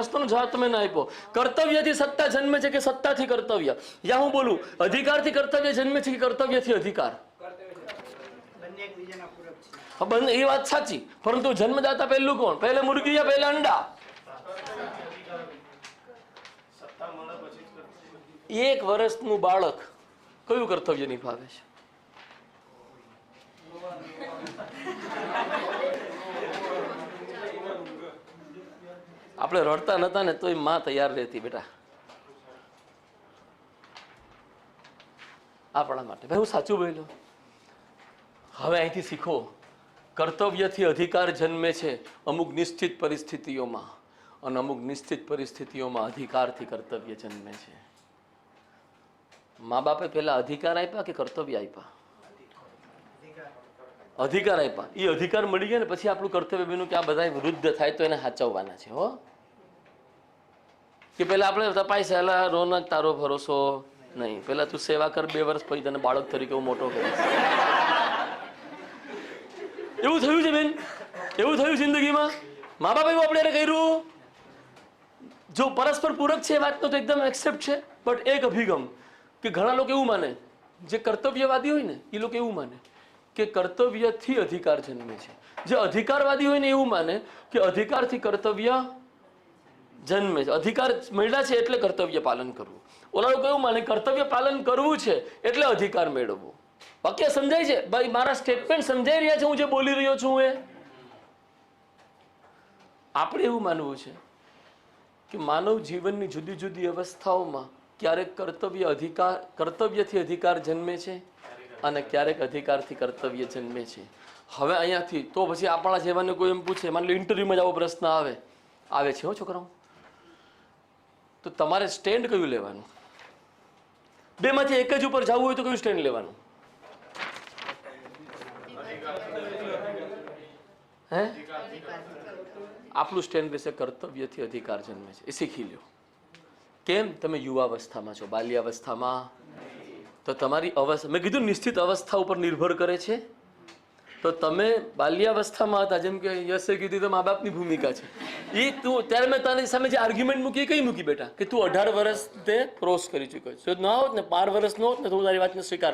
પ્રશ્નનો જવાબ તમે ના આપ્યો. કર્તવ્યથી સત્તા જન્મે છે કે સત્તાથી કર્તવ્ય? યા હું બોલું, અધિકારથી કર્તવ્ય જન્મે છે કે કર્તવ્યથી અધિકાર? બંને, એ વાત સાચી. પરંતુ જન્મદાતા પહેલું કોણ? પહેલે મુર્ગી યા પહેલા અંડા? એક વર્ષનું બાળક કયું કર્તવ્ય નિભાવે છે? આપણે રડતા નતા ને તોય માં તૈયાર રહેતી બેટા આપણા માટે. ભાઈ હું સાચું બોલ્યો? હવે અહીંથી શીખો, કર્તવ્યથી અધિકાર જન્મે છે અમુક નિશ્ચિત પરિસ્થિતિઓમાં, અને અમુક નિશ્ચિત પરિસ્થિતિઓમાં અધિકારથી કર્તવ્ય જન્મે છે. મા બાપે પહેલા અધિકાર આપ્યા કે કર્તવ્ય આપ્યા? અધિકાર આપ્યા. એ અધિકાર મળી ગયા ને પછી આપણું કર્તવ્ય બન્યું કે આ બધા વૃદ્ધ થાય તો એને સાચવવાના છે. હો કે પેલા આપણે તપાસેલા રોનક તારો ભરોસો નહીં, પેલા તું સેવા કર 2 વર્ષ પછી તને બાળક તરીકે હું મોટો કરીશ. એવું થયું છે બેન, એવું થયું જિંદગીમાં. મા બાપે એવું આપણે કર્યું. જો પરસ્પર પૂરક છે એ વાતનો તો એકદમ એક્સેપ્ટ છે, બટ એક અભિગમ કે ઘણા લોકો એવું માને, જે કર્તવ્યવાદી હોય ને એ લોકો એવું માને કે કર્તવ્યથી અધિકાર જન્મે છે. જે અધિકારવાદી હોય ને એવું માને કે અધિકારથી કર્તવ્ય જન્મે છે. અધિકાર મળ્યા છે એટલે કર્તવ્ય પાલન કરવું. ઓલા લોકો એવું માને કર્તવ્ય પાલન કરવું છે એટલે અધિકાર મેળવવો. વાક્ય સમજાય છે ભાઈ? મારા સ્ટેટમેન્ટ સમજાઈ રહ્યા છે હું જે બોલી રહ્યો છું? એ આપણે એવું માનવું છે કે માનવ જીવનની જુદી જુદી અવસ્થાઓમાં ક્યારેક કર્તવ્યથી અધિકાર જન્મે છે અને ક્યારેક અધિકારથી કર્તવ્ય જન્મે છે. હવે અહીંયાથી તો પછી આપણા જેવાને કોઈ એમ પૂછે, માની લો ઇન્ટરવ્યુમાં જ આવો પ્રશ્ન આવે છે હો છોકરાઓ, તો તમારે સ્ટેન્ડ કયું લેવાનું? બેમાંથી એક જ ઉપર જવું હોય તો કયું સ્ટેન્ડ લેવાનું? હે? આપણું સ્ટેન્ડ રહેશે કર્તવ્યથી અધિકાર જન્મે છે. એ શીખી લ્યો. કેમ? તમે યુવાવસ્થામાં છો, બાલ્યાવસ્થામાં તો તમારી અવસ્થા, મેં કીધું નિશ્ચિત અવસ્થા ઉપર નિર્ભર કરે છે. તો તમે બાલ્યાવસ્થામાં હતા, જેમ કે યશે કીધું તો મા બાપની ભૂમિકા છે એ તું, ત્યારે મેં તારી સામે જે આર્ગ્યુમેન્ટ મૂકી કઈ મૂકી બેટા કે તું 18 વર્ષ તે ક્રોસ કરી ચૂક્યો છે. જો ના હોત ને 12 વર્ષ ન હોત ને તો હું તારી વાતને સ્વીકાર